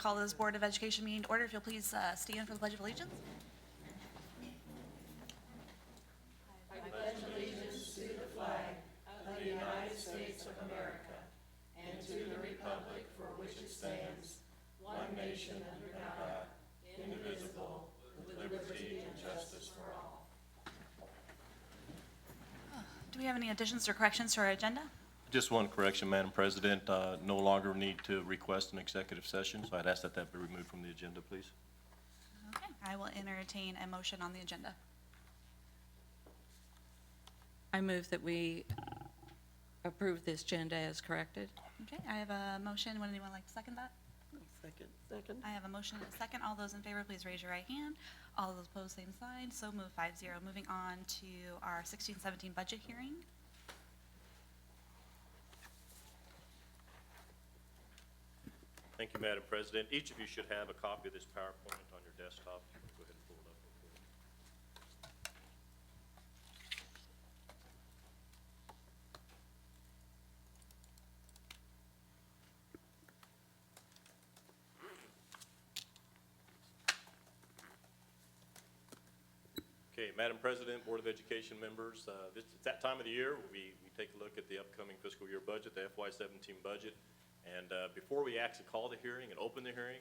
call this Board of Education meeting to order. If you'll please stand for the Pledge of Allegiance. Do we have any additions or corrections to our agenda? Just one correction, Madam President. No longer need to request an executive session, so I'd ask that that be removed from the agenda, please. Okay, I will entertain a motion on the agenda. I move that we approve this agenda as corrected. Okay, I have a motion. Would anyone like to second that? Second. I have a motion and a second. All those in favor, please raise your right hand. All those opposed, same sign. So move 5-0. Moving on to our 16-17 budget hearing. Thank you, Madam President. Each of you should have a copy of this PowerPoint on your desktop. Go ahead and pull it up. Okay, Madam President, Board of Education members, it's that time of the year where we take a look at the upcoming fiscal year budget, the FY17 budget. And before we actually call the hearing and open the hearing,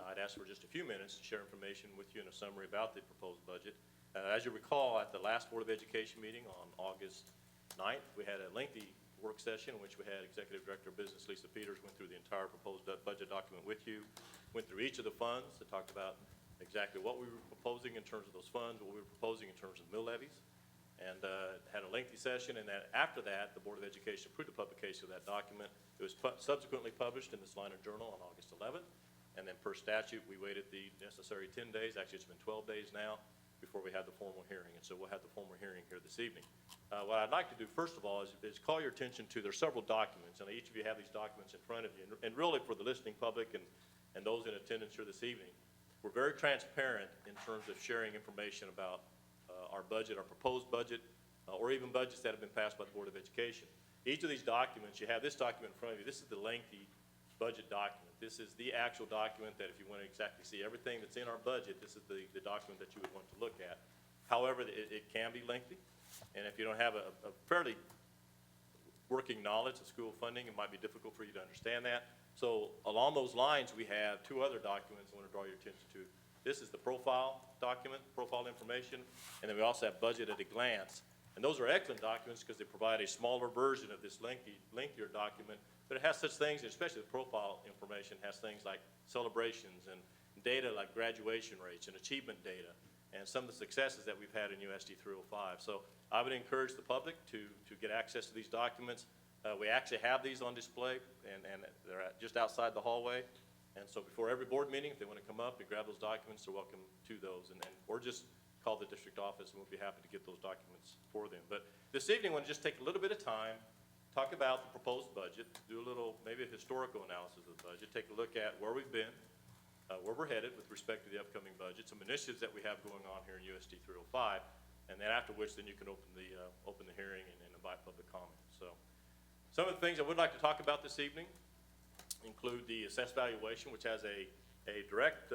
I'd ask for just a few minutes to share information with you in a summary about the proposed budget. As you recall, at the last Board of Education meeting on August 9th, we had a lengthy work session in which we had Executive Director of Business Lisa Peters went through the entire proposed budget document with you, went through each of the funds, that talked about exactly what we were proposing in terms of those funds, what we were proposing in terms of mill levies, and had a lengthy session. And then after that, the Board of Education approved the publication of that document. It was subsequently published in the Salina Journal on August 11th. And then per statute, we waited the necessary 10 days. Actually, it's been 12 days now before we had the formal hearing. And so we'll have the formal hearing here this evening. What I'd like to do, first of all, is call your attention to, there's several documents, and each of you have these documents in front of you. And really for the listening public and those in attendance here this evening, we're very transparent in terms of sharing information about our budget, our proposed budget, or even budgets that have been passed by the Board of Education. Each of these documents, you have this document in front of you. This is the lengthy budget document. This is the actual document that if you want to exactly see everything that's in our budget, this is the document that you would want to look at. However, it can be lengthy, and if you don't have a fairly working knowledge of school funding, it might be difficult for you to understand that. So along those lines, we have two other documents I want to draw your attention to. This is the profile document, profile information, and then we also have budget at a glance. And those are excellent documents because they provide a smaller version of this lengthier document, but it has such things, especially the profile information, has things like celebrations and data like graduation rates and achievement data and some of the successes that we've had in USD 305. So I would encourage the public to get access to these documents. We actually have these on display, and they're just outside the hallway. And so before every board meeting, if they want to come up and grab those documents, they're welcome to those. Or just call the district office, and we'll be happy to get those documents for them. But this evening, I want to just take a little bit of time, talk about the proposed budget, do a little, maybe a historical analysis of the budget, take a look at where we've been, where we're headed with respect to the upcoming budget, some initiatives that we have going on here in USD 305, and then after which, then you can open the hearing and invite public comment. So some of the things I would like to talk about this evening include the assessed valuation, which has a direct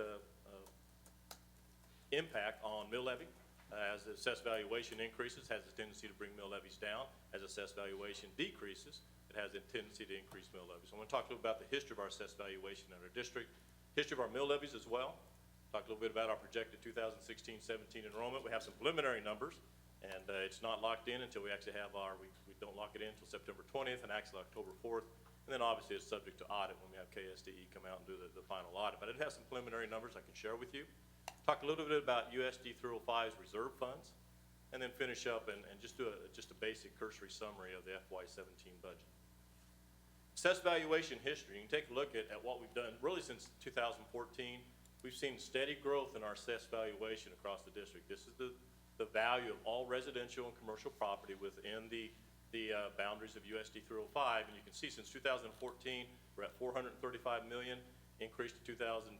impact on mill levy. As the assessed valuation increases, has a tendency to bring mill levies down. As assessed valuation decreases, it has a tendency to increase mill levies. So I want to talk a little about the history of our assessed valuation in our district, history of our mill levies as well. Talk a little bit about our projected 2016-17 enrollment. We have some preliminary numbers, and it's not locked in until we actually have we don't lock it in until September 20th and actually October 4th. And then obviously it's subject to audit when we have KSDE come out and do the final audit. But it has some preliminary numbers I can share with you. Talk a little bit about USD 305's reserve funds, and then finish up and just do a basic cursory summary of the FY17 budget. Assessed valuation history, you can take a look at what we've done really since 2014. We've seen steady growth in our assessed valuation across the district. This is the value of all residential and commercial property within the boundaries of USD 305, and you can see since 2014 we're at 435 million, increased to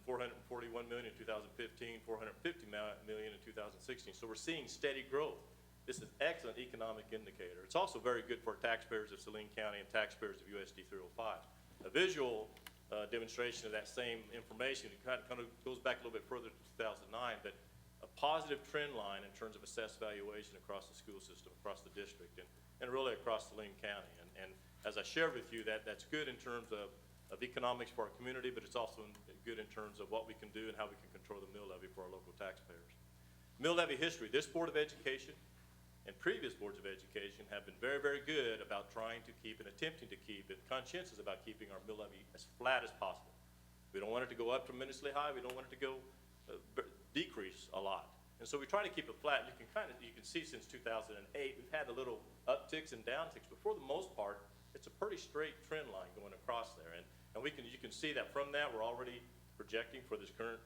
441 million in 2015, 450 million in 2016. So we're seeing steady growth. This is an excellent economic indicator. It's also very good for taxpayers of Saline County and taxpayers of USD 305. A visual demonstration of that same information. It kind of goes back a little bit further to 2009, but a positive trend line in terms of assessed valuation across the school system, across the district, and really across Saline County. And as I shared with you, that's good in terms of economics for our community, but it's also good in terms of what we can do and how we can control the mill levy for our local taxpayers. Mill levy history. This Board of Education and previous boards of education have been very, very good about trying to keep and attempting to keep and conscientious about keeping our mill levy as flat as possible. We don't want it to go up tremendously high. We don't want it to go decrease a lot. And so we try to keep it flat. You can see since 2008, we've had a little upticks and downticks, but for the most part, it's a pretty straight trend line going across there. And you can see that from that, we're already projecting for this current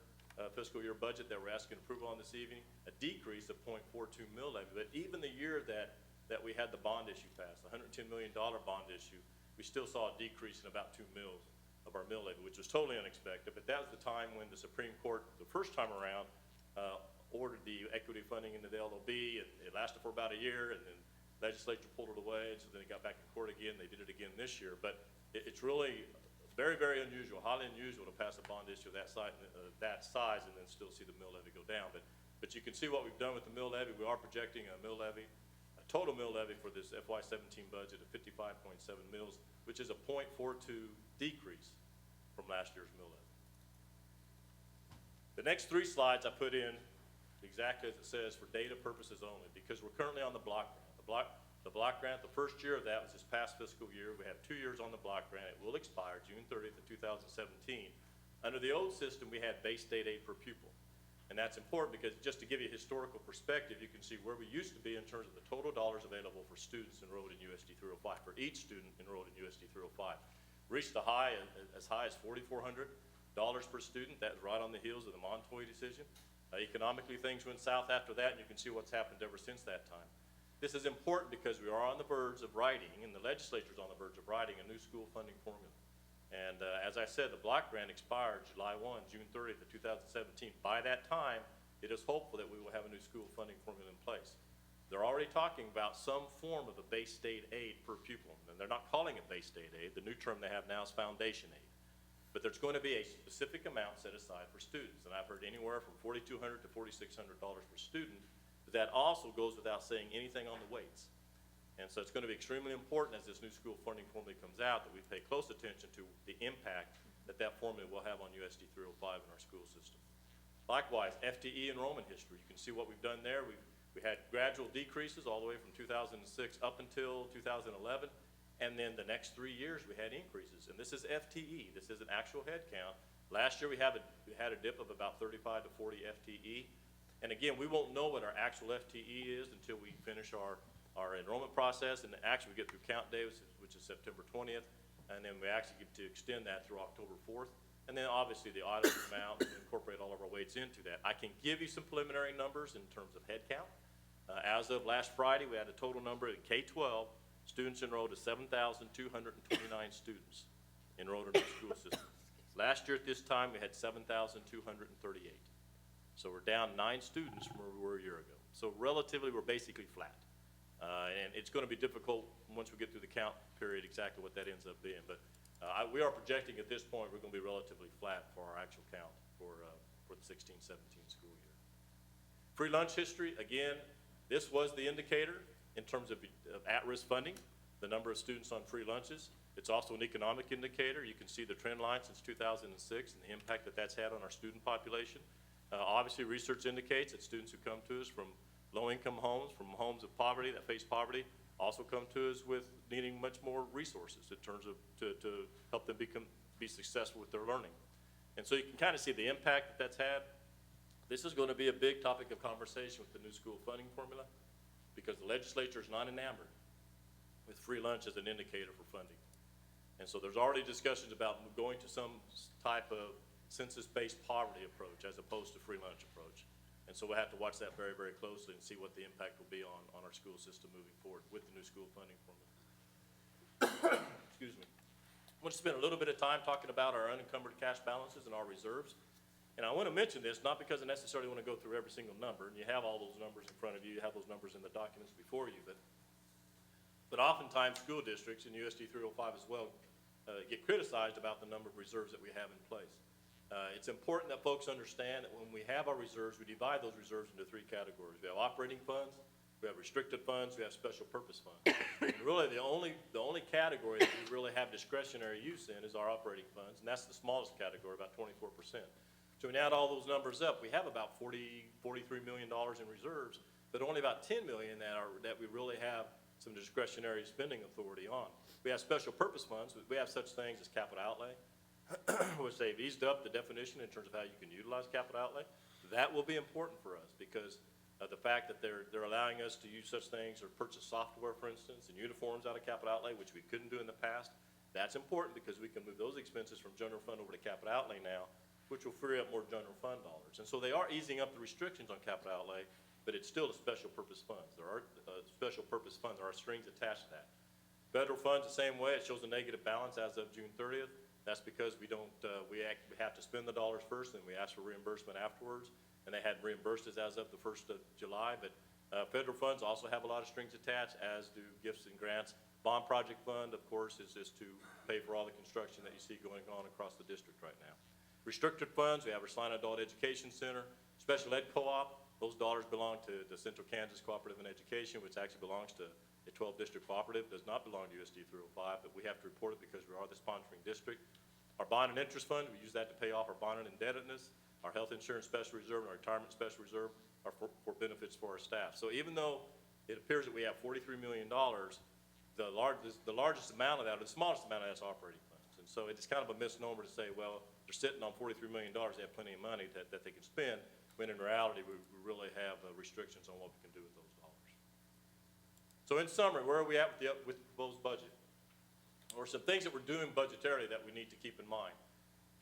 fiscal year budget that we're asking approval on this evening, a decrease of 0.42 mill levy. But even the year that we had the bond issue passed, the $110 million bond issue, we still saw a decrease in about 2 mils of our mill levy, which was totally unexpected. But that was the time when the Supreme Court, the first time around, ordered the equity funding into the LOB, and it lasted for about a year, and then legislature pulled it away, and so then it got back in court again. They did it again this year. But it's really very, very unusual, highly unusual to pass a bond issue of that size and then still see the mill levy go down. But you can see what we've done with the mill levy. We are projecting a total mill levy for this FY17 budget of 55.7 mills, which is a 0.42 decrease from last year's mill levy. The next 3 slides I put in exactly as it says for data purposes only, because we're currently on the block grant. The block grant, the first year of that was this past fiscal year. We have 2 years on the block grant. It will expire June 30th of 2017. Under the old system, we had base state aid per pupil. And that's important because just to give you a historical perspective, you can see where we used to be in terms of the total dollars available for students enrolled in USD 305, for each student enrolled in USD 305. Reached a high as high as $4,400 per student. That was right on the heels of the Montoy decision. Economically, things went south after that, and you can see what's happened ever since that time. This is important because we are on the verge of writing, and the legislature is on the verge of writing a new school funding formula. And as I said, the block grant expired July 1, June 30th of 2017. By that time, it is hopeful that we will have a new school funding formula in place. They're already talking about some form of a base state aid per pupil, and they're not calling it base state aid. The new term they have now is foundation aid. But there's going to be a specific amount set aside for students, and I've heard anywhere from $4,200 to $4,600 per student. But that also goes without saying anything on the weights. And so it's going to be extremely important as this new school funding formula comes out that we pay close attention to the impact that formula will have on USD 305 in our school system. Likewise, FTE enrollment history. You can see what we've done there. We had gradual decreases all the way from 2006 up until 2011. And then the next 3 years we had increases. And this is FTE. This is an actual head count. Last year we had a dip of about 35 to 40 FTE. And again, we won't know what our actual FTE is until we finish our enrollment process, and actually we get through count day, which is September 20th, and then we actually get to extend that through October 4th. And then obviously the audit amount, and incorporate all of our weights into that. I can give you some preliminary numbers in terms of head count. As of last Friday, we had a total number in K-12, students enrolled at 7,229 students enrolled in our school system. Last year at this time, we had 7,238. So we're down 9 students from where we were a year ago. So relatively, we're basically flat. And it's going to be difficult once we get through the count period exactly what that ends up being. But we are projecting at this point we're going to be relatively flat for our actual count for the 16-17 school year. Free lunch history, again, this was the indicator in terms of at-risk funding, the number of students on free lunches. It's also an economic indicator. You can see the trend line since 2006 and the impact that that's had on our student population. Obviously, research indicates that students who come to us from low-income homes, from homes of poverty, that face poverty, also come to us with needing much more resources in terms of to help them be successful with their learning. And so you can kind of see the impact that that's had. This is going to be a big topic of conversation with the new school funding formula because the legislature is not enamored with free lunch as an indicator for funding. And so there's already discussions about going to some type of census-based poverty approach as opposed to free lunch approach. And so we'll have to watch that very, very closely and see what the impact will be on our school system moving forward with the new school funding formula. Excuse me. I want to spend a little bit of time talking about our unencumbered cash balances and our reserves. And I want to mention this, not because I necessarily want to go through every single number, and you have all those numbers in front of you, you have those numbers in the documents before you, but oftentimes school districts, and USD 305 as well, get criticized about the number of reserves that we have in place. It's important that folks understand that when we have our reserves, we divide those reserves into three categories. We have operating funds, we have restricted funds, we have special purpose funds. And really, the only category that we really have discretionary use in is our operating funds, and that's the smallest category, about 24%. So when you add all those numbers up, we have about $43 million in reserves, but only about $10 million that we really have some discretionary spending authority on. We have special purpose funds. We have such things as capital outlay, which they've eased up the definition in terms of how you can utilize capital outlay. That will be important for us because of the fact that they're allowing us to use such things or purchase software, for instance, and uniforms out of capital outlay, which we couldn't do in the past. That's important because we can move those expenses from general fund over to capital outlay now, which will free up more general fund dollars. And so they are easing up the restrictions on capital outlay, but it's still the special purpose funds. There are special purpose funds. There are strings attached to that. Federal funds, the same way. It shows a negative balance as of June 30th. That's because we don't, we have to spend the dollars first, and we ask for reimbursement afterwards. And they had reimbursed us as of the 1st of July. But federal funds also have a lot of strings attached, as do gifts and grants. Bond project fund, of course, is to pay for all the construction that you see going on across the district right now. Restricted funds, we have our Salina Adult Education Center. Special Ed Co-op, those dollars belong to the Central Kansas Cooperative in Education, which actually belongs to a 12-district cooperative, does not belong to USD 305, but we have to report it because we are the sponsoring district. Our bond and interest fund, we use that to pay off our bond and indebtedness. Our health insurance special reserve and our retirement special reserve are for benefits for our staff. So even though it appears that we have $43 million, the largest amount of that, or the smallest amount of that's operating funds. And so it's kind of a misnomer to say, well, they're sitting on $43 million, they have plenty of money that they can spend, when in reality, we really have restrictions on what we can do with those dollars. So in summary, where are we at with the proposed budget? Or some things that we're doing budgetarily that we need to keep in mind.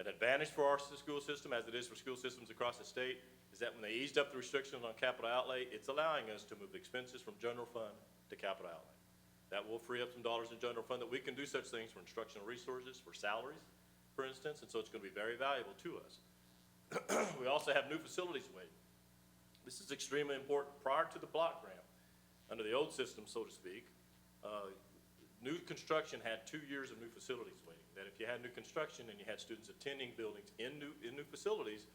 An advantage for our school system, as it is for school systems across the state, is that when they eased up the restrictions on capital outlay, it's allowing us to move expenses from general fund to capital outlay. That will free up some dollars in general fund that we can do such things for instructional resources, for salaries, for instance, and so it's going to be very valuable to us. We also have new facilities waiting. This is extremely important. Prior to the block grant, under the old system, so to speak, new construction had 2 years of new facilities waiting. That if you had new construction and you had students attending buildings in new facilities,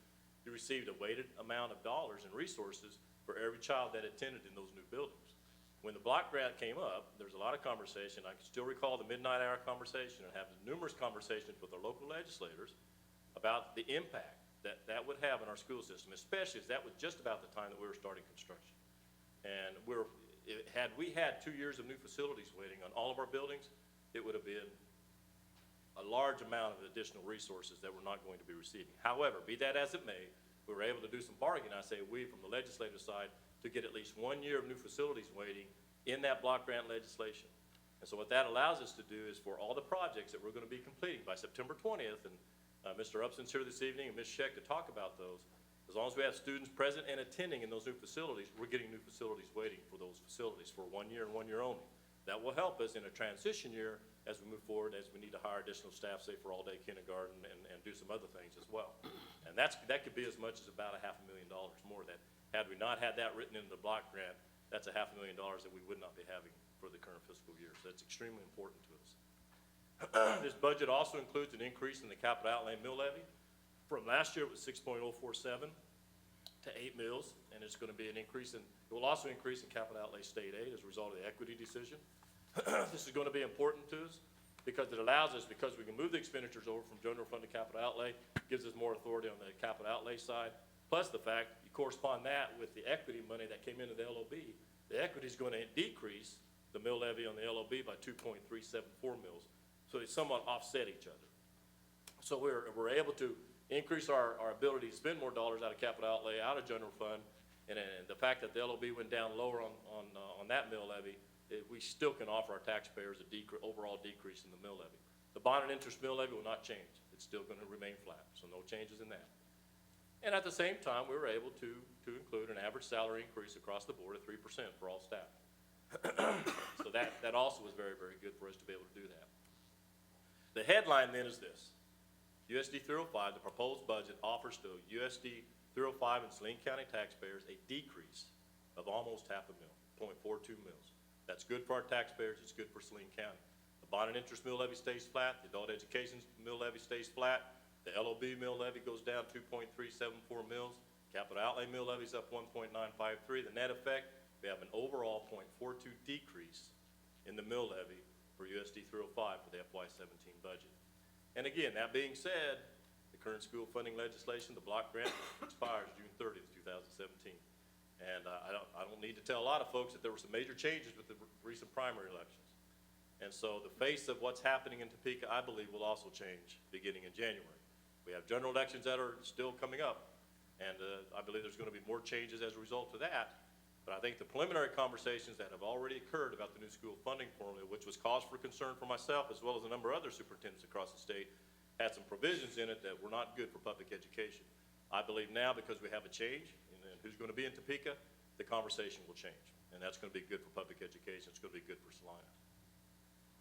you received a weighted amount of dollars and resources for every child that attended in those new buildings. When the block grant came up, there's a lot of conversation. I can still recall the midnight hour conversation and have numerous conversations with our local legislators about the impact that would have in our school system, especially as that was just about the time that we were starting construction. And had we had 2 years of new facilities waiting on all of our buildings, it would have been a large amount of additional resources that we're not going to be receiving. However, be that as it may, we were able to do some bargaining, I say we, from the legislative side, to get at least 1 year of new facilities waiting in that block grant legislation. And so what that allows us to do is for all the projects that we're going to be completing by September 20th, and Mr. Upson's here this evening and Ms. Scheck to talk about those, as long as we have students present and attending in those new facilities, we're getting new facilities waiting for those facilities for 1 year and 1 year only. That will help us in a transition year as we move forward, as we need to hire additional staff, say for all-day kindergarten and do some other things as well. And that could be as much as about $500,000 more. That had we not had that written into the block grant, that's $500,000 that we would not be having for the current fiscal year. So that's extremely important to us. This budget also includes an increase in the capital outlay mill levy. From last year, it was 6.047 to 8 mills, and it's going to be an increase in, it will also increase in capital outlay state aid as a result of the equity decision. This is going to be important to us because it allows us, because we can move the expenditures over from general fund to capital outlay, gives us more authority on the capital outlay side, plus the fact you correspond that with the equity money that came into the LOB. The equity is going to decrease the mill levy on the LOB by 2.374 mills. So they somewhat offset each other. So we're able to increase our ability to spend more dollars out of capital outlay, out of general fund, and the fact that the LOB went down lower on that mill levy, we still can offer our taxpayers a overall decrease in the mill levy. The bond and interest mill levy will not change. It's still going to remain flat, so no changes in that. And at the same time, we were able to include an average salary increase across the board of 3% for all staff. So that also was very, very good for us to be able to do that. The headline then is this. USD 305, the proposed budget, offers to USD 305 and Saline County taxpayers a decrease of almost $500,000, 0.42 mils. That's good for our taxpayers, it's good for Saline County. The bond and interest mill levy stays flat, the adult education mill levy stays flat, the LOB mill levy goes down 2.374 mils, capital outlay mill levy's up 1.953. The net effect, we have an overall 0.42 decrease in the mill levy for USD 305 for the FY17 budget. And again, that being said, the current school funding legislation, the block grant, expires June 30th, 2017. And I don't need to tell a lot of folks that there were some major changes with the recent primary elections. And so the face of what's happening in Topeka, I believe, will also change beginning in January. We have general elections that are still coming up, and I believe there's going to be more changes as a result of that. But I think the preliminary conversations that have already occurred about the new school funding formula, which was cause for concern for myself as well as a number of other superintendents across the state, had some provisions in it that were not good for public education. I believe now, because we have a change in who's going to be in Topeka, the conversation will change. And that's going to be good for public education. It's going to be good for Salina.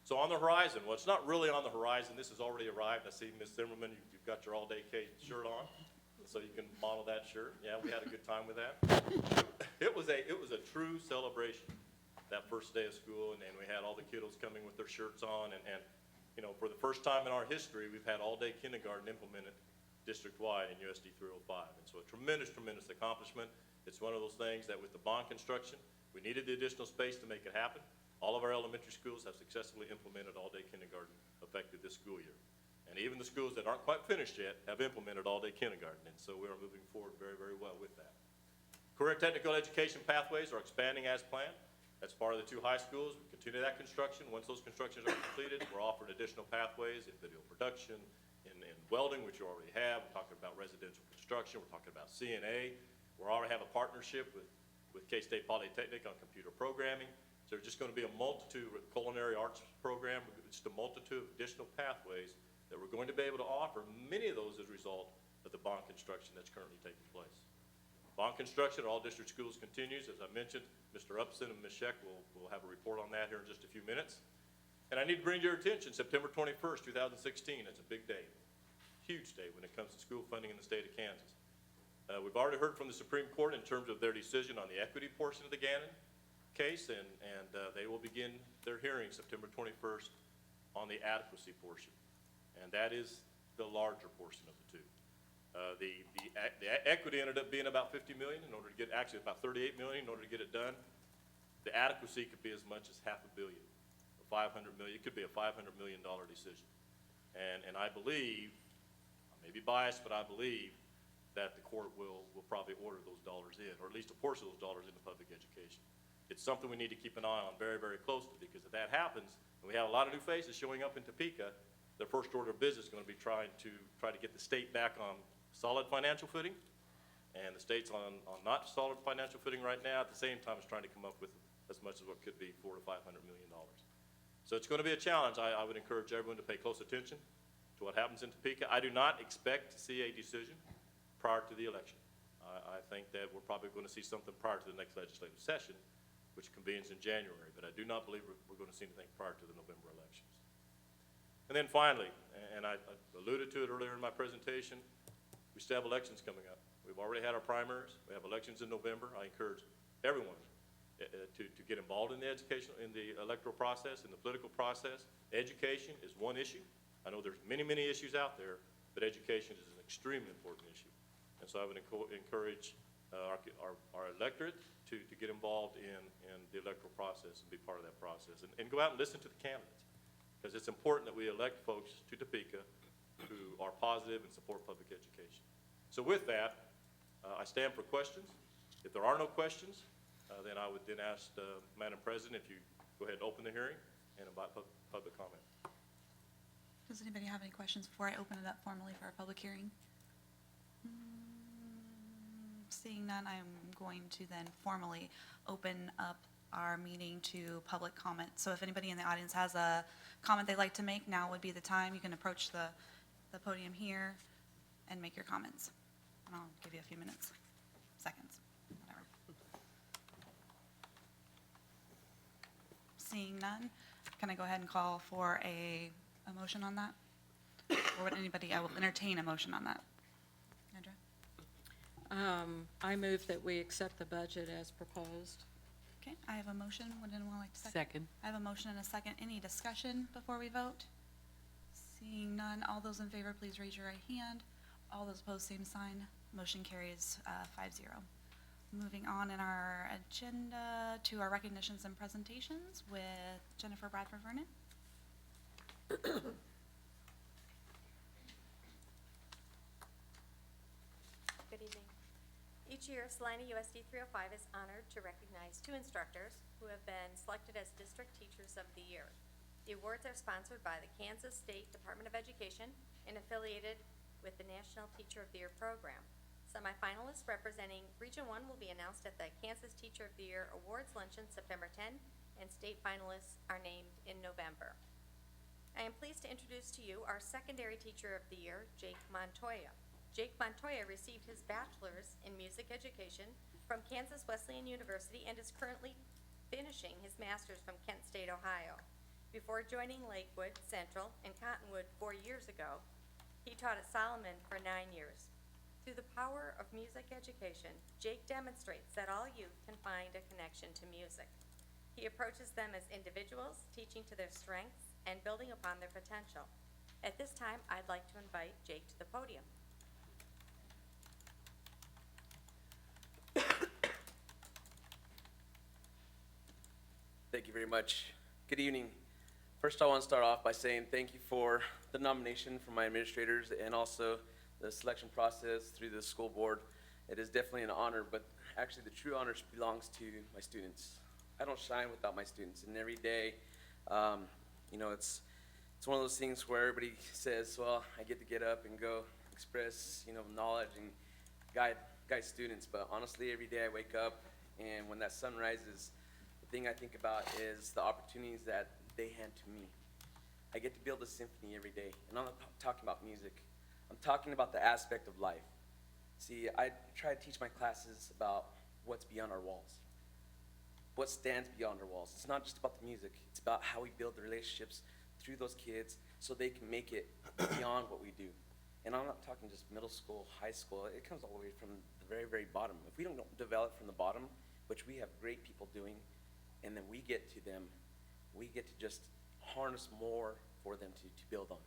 So on the horizon, well, it's not really on the horizon. This has already arrived. I see Ms. Zimmerman, you've got your all-day K shirt on, so you can model that shirt. Yeah, we had a good time with that. It was a true celebration that first day of school, and we had all the kiddos coming with their shirts on, and you know, for the first time in our history, we've had all-day kindergarten implemented district-wide in USD 305. And so a tremendous, tremendous accomplishment. It's one of those things that with the bond construction, we needed the additional space to make it happen. All of our elementary schools have successfully implemented all-day kindergarten effective this school year. And even the schools that aren't quite finished yet have implemented all-day kindergarten. And so we are moving forward very, very well with that. Career technical education pathways are expanding as planned. That's part of the 2 high schools. We continue that construction. Once those constructions are completed, we're offering additional pathways in video production, in welding, which you already have. We're talking about residential construction. We're talking about CNA. We already have a partnership with K-State Polytechnic on computer programming. So there's just going to be a multitude with culinary arts program, just a multitude of additional pathways that we're going to be able to offer, many of those as a result of the bond construction that's currently taking place. Bond construction at all district schools continues. As I mentioned, Mr. Upson and Ms. Scheck will have a report on that here in just a few minutes. And I need to bring to your attention September 21st, 2016. It's a big day, huge day when it comes to school funding in the state of Kansas. We've already heard from the Supreme Court in terms of their decision on the equity portion of the Gannon case, and they will begin their hearing September 21st on the adequacy portion, and that is the larger portion of the two. The equity ended up being about $50 million in order to get, actually about $38 million in order to get it done. The adequacy could be as much as $500 million, or $500 million. It could be a $500 million decision, and I believe, I may be biased, but I believe that the court will probably order those dollars in, or at least a portion of those dollars into public education. It's something we need to keep an eye on very, very closely, because if that happens, and we have a lot of new faces showing up in Topeka, their first order of business is going to be try to get the state back on solid financial footing, and the state's on not solid financial footing right now. At the same time, it's trying to come up with as much as what could be $400 to $500 million. So it's going to be a challenge. I would encourage everyone to pay close attention to what happens in Topeka. I do not expect to see a decision prior to the election. I think that we're probably going to see something prior to the next legislative session, which convenes in January, but I do not believe we're going to see anything prior to the November elections. And then finally, and I alluded to it earlier in my presentation, we still have elections coming up. We've already had our primaries. We have elections in November. I encourage everyone to get involved in the electoral process, in the political process. Education is one issue. I know there's many, many issues out there, but education is an extremely important issue. And so I would encourage our electorate to get involved in the electoral process and be part of that process, and go out and listen to the candidates, because it's important that we elect folks to Topeka who are positive and support public education. So with that, I stand for questions. If there are no questions, then I would then ask Madam President if you go ahead and open the hearing and invite public comment. Does anybody have any questions before I open it up formally for our public hearing? Seeing none, I'm going to then formally open up our meeting to public comment. So if anybody in the audience has a comment they'd like to make, now would be the time. You can approach the podium here and make your comments. And I'll give you a few minutes, seconds, whatever. Seeing none, can I go ahead and call for a motion on that? Or would anybody, I will entertain a motion on that. Andrea? I move that we accept the budget as proposed. Okay, I have a motion. Would anyone like to second? Second. I have a motion and a second. Any discussion before we vote? Seeing none, all those in favor, please raise your right hand. All those opposed, same sign. Motion carries 5-0. Moving on in our agenda to our recognitions and presentations with Jennifer Bradford Vernon. Good evening. Each year, Salina USD 305 is honored to recognize 2 instructors who have been selected as District Teachers of the Year. The awards are sponsored by the Kansas State Department of Education and affiliated with the National Teacher of the Year program. Semifinalists representing Region 1 will be announced at the Kansas Teacher of the Year Awards Luncheon September 10, and state finalists are named in November. I am pleased to introduce to you our secondary Teacher of the Year, Jake Montoya. Jake Montoya received his bachelor's in music education from Kansas Wesleyan University and is currently finishing his master's from Kent State, Ohio. Before joining Lakewood Central and Cottonwood 4 years ago, he taught at Solomon for 9 years. Through the power of music education, Jake demonstrates that all youth can find a connection to music. He approaches them as individuals, teaching to their strengths and building upon their potential. At this time, I'd like to invite Jake to the podium. Thank you very much. Good evening. First, I want to start off by saying thank you for the nomination from my administrators and also the selection process through the school board. It is definitely an honor, but actually the true honor belongs to my students. I don't shine without my students, and every day, it's one of those things where everybody says, well, I get to get up and go express, knowledge and guide students, but honestly, every day I wake up, and when that sun rises, the thing I think about is the opportunities that they hand to me. I get to build a symphony every day, and I'm not talking about music. I'm talking about the aspect of life. See, I try to teach my classes about what's beyond our walls, what stands beyond our walls. It's not just about the music. It's about how we build the relationships through those kids so they can make it beyond what we do. And I'm not talking just middle school, high school. It comes all the way from the very, very bottom. If we don't develop from the bottom, which we have great people doing, and then we get to them, we get to just harness more for them to build on.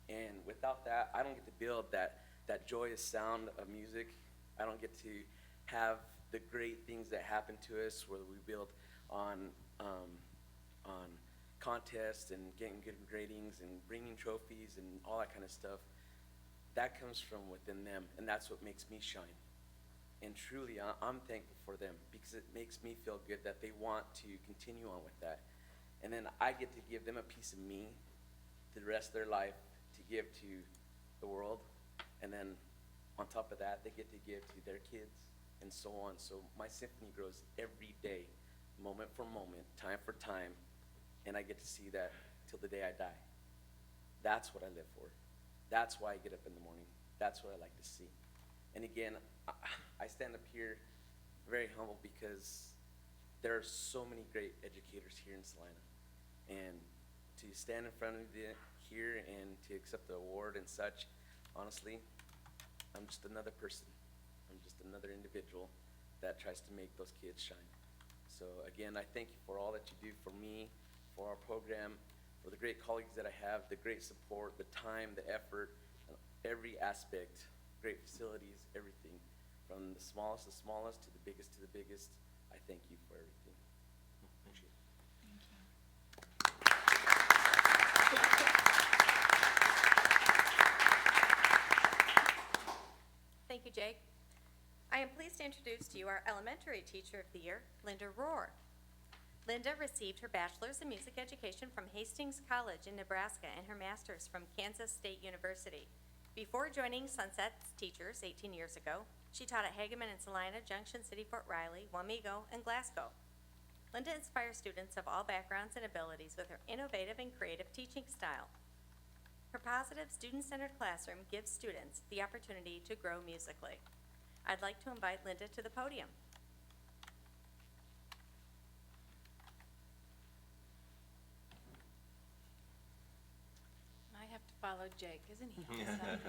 And without that, I don't get to build that joyous sound of music. I don't get to have the great things that happen to us where we build on contests and getting good ratings and bringing trophies and all that kind of stuff. That comes from within them, and that's what makes me shine. And truly, I'm thankful for them because it makes me feel good that they want to continue on with that. And then I get to give them a piece of me the rest of their life to give to the world. And then on top of that, they get to give to their kids and so on. So my symphony grows every day, moment for moment, time for time. And I get to see that till the day I die. That's what I live for. That's why I get up in the morning. That's what I like to see. And again, I stand up here very humble because there are so many great educators here in Salina. And to stand in front of you here and to accept the award and such, honestly, I'm just another person. I'm just another individual that tries to make those kids shine. So again, I thank you for all that you do for me, for our program, for the great colleagues that I have, the great support, the time, the effort, every aspect, great facilities, everything. From the smallest to the biggest to the biggest, I thank you for everything. Appreciate it. Thank you. Thank you, Jake. I am pleased to introduce to you our elementary Teacher of the Year, Linda Rohr. Linda received her bachelor's in music education from Hastings College in Nebraska and her master's from Kansas State University. Before joining Sunset's Teachers 18 years ago, she taught at Hageman and Salina, Junction City, Fort Riley, Wamego, and Glasgow. Linda inspires students of all backgrounds and abilities with her innovative and creative teaching style. Her positive, student-centered classroom gives students the opportunity to grow musically. I'd like to invite Linda to the podium. I have to follow Jake, isn't he awesome?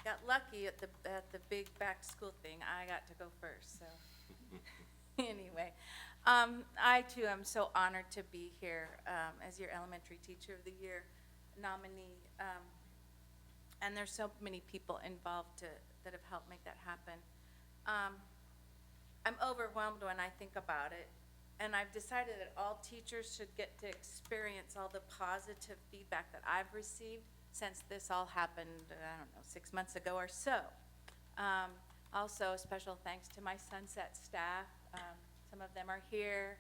Got lucky at the big back to school thing. I got to go first, so. I too am so honored to be here as your Elementary Teacher of the Year nominee. And there's so many people involved that have helped make that happen. I'm overwhelmed when I think about it. And I've decided that all teachers should get to experience all the positive feedback that I've received since this all happened, I don't know, 6 months ago or so. Also, special thanks to my Sunset staff. Some of them are here.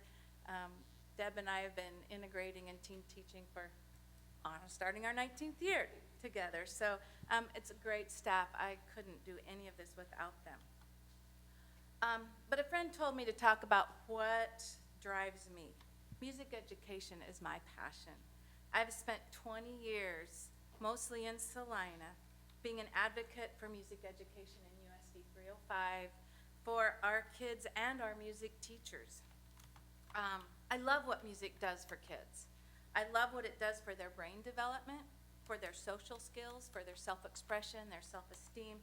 Deb and I have been integrating and team teaching for starting our 19th year together. So it's a great staff. I couldn't do any of this without them. But a friend told me to talk about what drives me. Music education is my passion. I've spent 20 years, mostly in Salina, being an advocate for music education in USD 305 for our kids and our music teachers. I love what music does for kids. I love what it does for their brain development, for their social skills, for their self-expression, their self-esteem,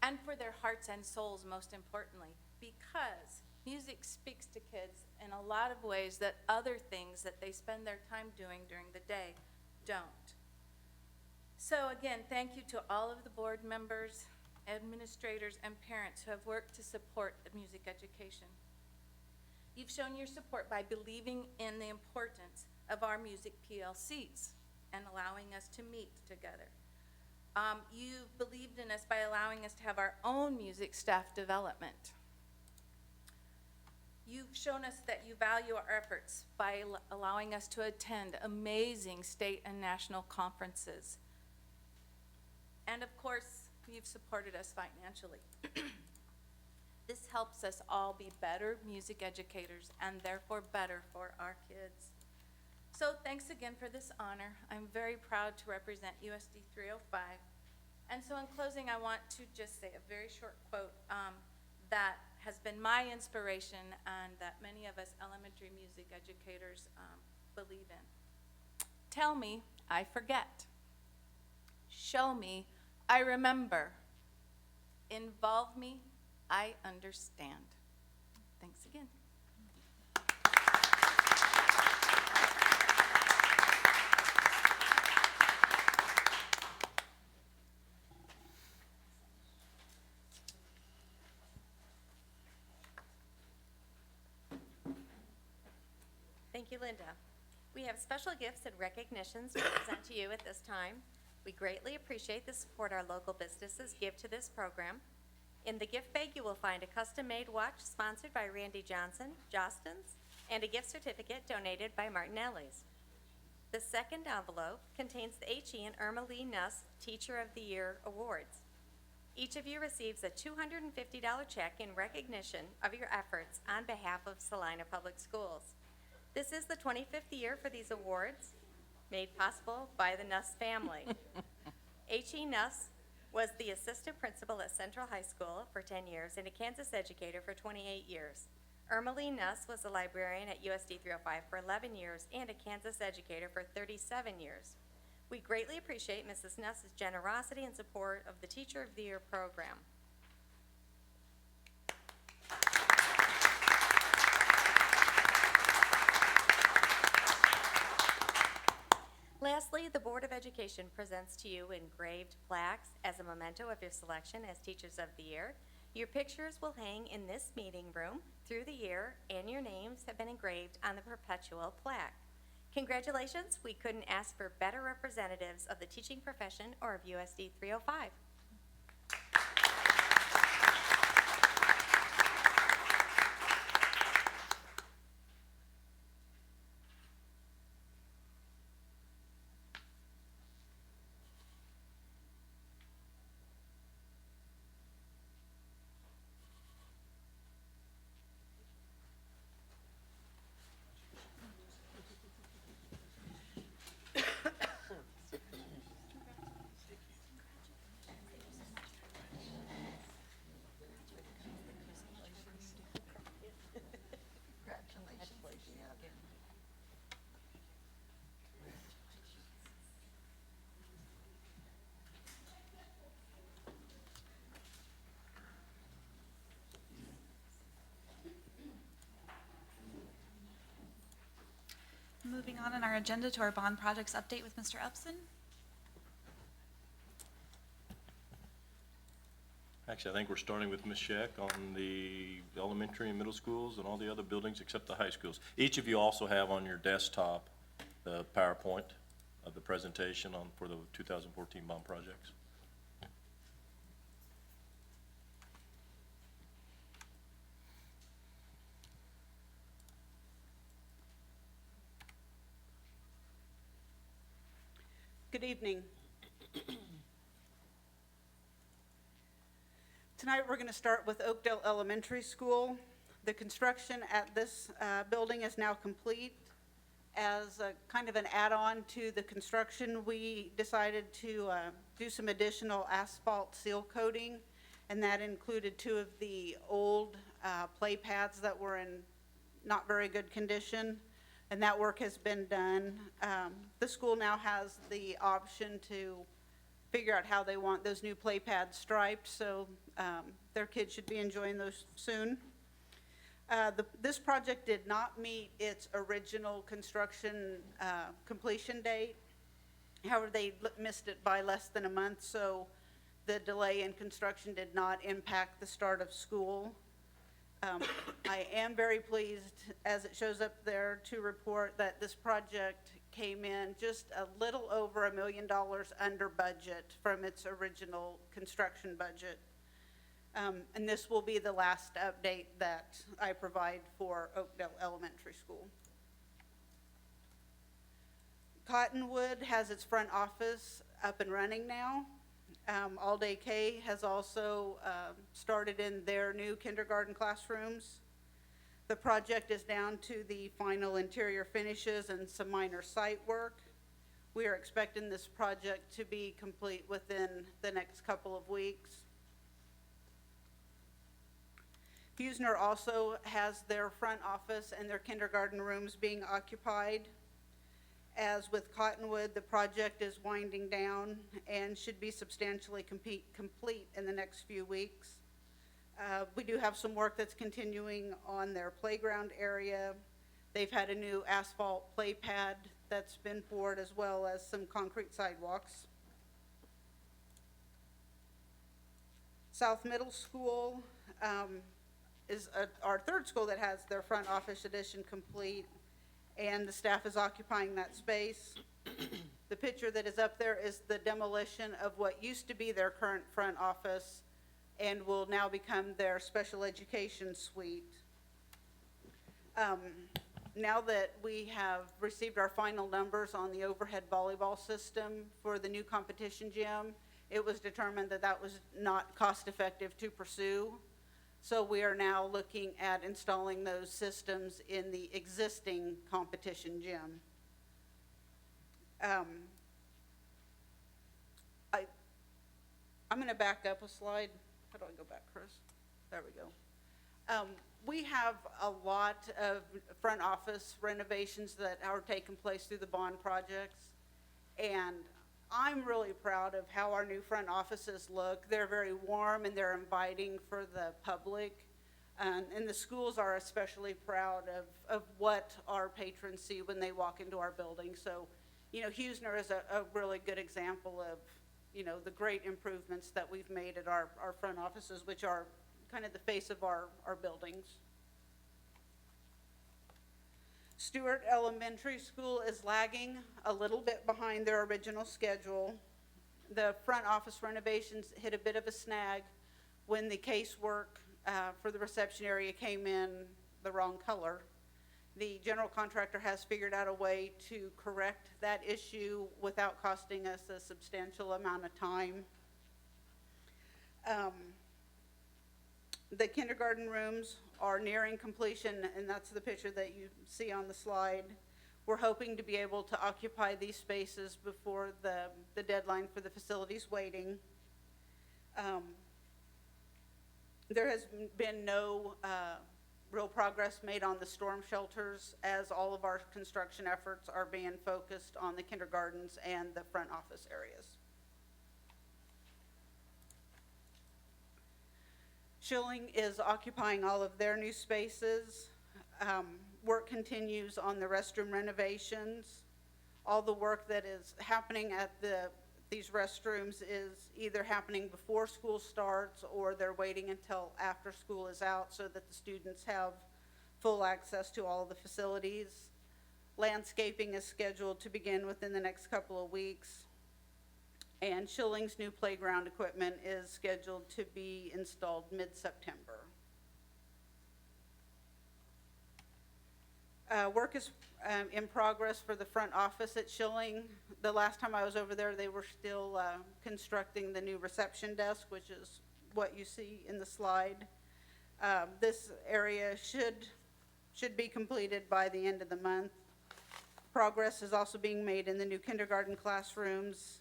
and for their hearts and souls, most importantly, because music speaks to kids in a lot of ways that other things that they spend their time doing during the day don't. So again, thank you to all of the board members, administrators, and parents who have worked to support the music education. You've shown your support by believing in the importance of our music PLCs and allowing us to meet together. You've believed in us by allowing us to have our own music staff development. You've shown us that you value our efforts by allowing us to attend amazing state and national conferences. And of course, you've supported us financially. This helps us all be better music educators and therefore better for our kids. So thanks again for this honor. I'm very proud to represent USD 305. And so in closing, I want to just say a very short quote that has been my inspiration and that many of us elementary music educators believe in. Tell me, I forget. Show me, I remember. Involve me, I understand. Thanks again. Thank you, Linda. We have special gifts and recognitions to present to you at this time. We greatly appreciate the support our local businesses give to this program. In the gift bag, you will find a custom-made watch sponsored by Randy Johnson, Jostens, and a gift certificate donated by Martinelli's. The second envelope contains the H.E. and Irma Lee Nuss Teacher of the Year Awards. Each of you receives a $250 check in recognition of your efforts on behalf of Salina Public Schools. This is the 25th year for these awards, made possible by the Nuss family. H.E. Nuss was the assistant principal at Central High School for 10 years and a Kansas educator for 28 years. Irma Lee Nuss was a librarian at USD 305 for 11 years and a Kansas educator for 37 years. We greatly appreciate Mrs. Nuss's generosity and support of the Teacher of the Year program. Lastly, the Board of Education presents to you engraved plaques as a memento of your selection as Teachers of the Year. Your pictures will hang in this meeting room through the year, and your names have been engraved on the perpetual plaque. Congratulations, we couldn't ask for better representatives of the teaching profession or of USD 305. Moving on in our agenda to our bond projects update with Mr. Upson. Actually, I think we're starting with Ms. Scheck on the elementary and middle schools and all the other buildings except the high schools. Each of you also have on your desktop the PowerPoint of the presentation for the 2014 bond projects. Good evening. Tonight, we're going to start with Oakdale Elementary School. The construction at this building is now complete. As a kind of an add-on to the construction, we decided to do some additional asphalt seal coating, and that included 2 of the old play pads that were in not very good condition, and that work has been done. The school now has the option to figure out how they want those new play pads striped, so their kids should be enjoying those soon. This project did not meet its original construction completion date. However, they missed it by less than a month, so the delay in construction did not impact the start of school. I am very pleased, as it shows up there, to report that this project came in just a little over $1 million under budget from its original construction budget. And this will be the last update that I provide for Oakdale Elementary School. Cottonwood has its front office up and running now. All Day K has also started in their new kindergarten classrooms. The project is down to the final interior finishes and some minor site work. We are expecting this project to be complete within the next couple of weeks. Fusner also has their front office and their kindergarten rooms being occupied. As with Cottonwood, the project is winding down and should be substantially complete in the next few weeks. We do have some work that's continuing on their playground area. They've had a new asphalt play pad that's been poured, as well as some concrete sidewalks. South Middle School is our third school that has their front office addition complete, and the staff is occupying that space. The picture that is up there is the demolition of what used to be their current front office and will now become their special education suite. Now that we have received our final numbers on the overhead volleyball system for the new competition gym, it was determined that that was not cost effective to pursue. So we are now looking at installing those systems in the existing competition gym. I'm going to back up a slide. How do I go back, Chris? There we go. We have a lot of front office renovations that are taking place through the bond projects, and I'm really proud of how our new front offices look. They're very warm and they're inviting for the public. And the schools are especially proud of what our patrons see when they walk into our building. So, Husner is a really good example of, the great improvements that we've made at our front offices, which are kind of the face of our buildings. Stewart Elementary School is lagging a little bit behind their original schedule. The front office renovations hit a bit of a snag when the casework for the reception area came in the wrong color. The general contractor has figured out a way to correct that issue without costing us a substantial amount of time. The kindergarten rooms are nearing completion, and that's the picture that you see on the slide. We're hoping to be able to occupy these spaces before the deadline for the facilities waiting. There has been no real progress made on the storm shelters, as all of our construction efforts are being focused on the kindergartens and the front office areas. Schilling is occupying all of their new spaces. Work continues on the restroom renovations. All the work that is happening at these restrooms is either happening before school starts or they're waiting until after school is out so that the students have full access to all of the facilities. Landscaping is scheduled to begin within the next couple of weeks. And Schilling's new playground equipment is scheduled to be installed mid-September. Work is in progress for the front office at Schilling. The last time I was over there, they were still constructing the new reception desk, which is what you see in the slide. This area should be completed by the end of the month. Progress is also being made in the new kindergarten classrooms.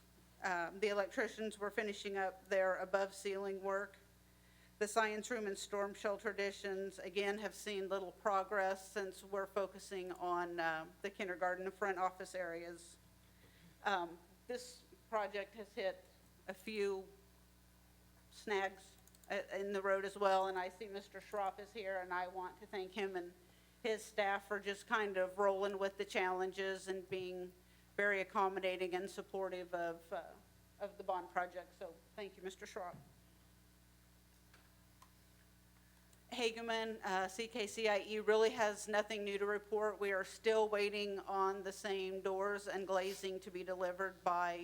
The electricians were finishing up their above ceiling work. The science room and storm shelter additions, again, have seen little progress since we're focusing on the kindergarten and front office areas. This project has hit a few snags in the road as well, and I see Mr. Schroff is here, and I want to thank him and his staff for just kind of rolling with the challenges and being very accommodating and supportive of the bond project. So thank you, Mr. Schroff. Hageman, CKCIE really has nothing new to report. We are still waiting on the same doors and glazing to be delivered by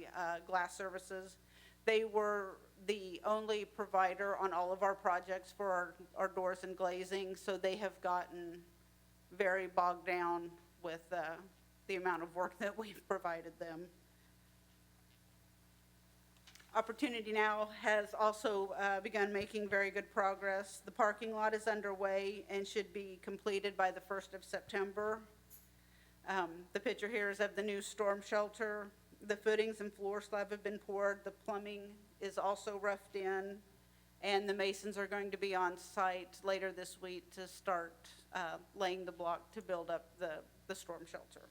Glass Services. They were the only provider on all of our projects for our doors and glazing, so they have gotten very bogged down with the amount of work that we've provided them. Opportunity Now has also begun making very good progress. The parking lot is underway and should be completed by the 1st of September. The picture here is of the new storm shelter. The footings and floor slab have been poured. The plumbing is also roughed in, and the masons are going to be on site later this week to start laying the block to build up the storm shelter.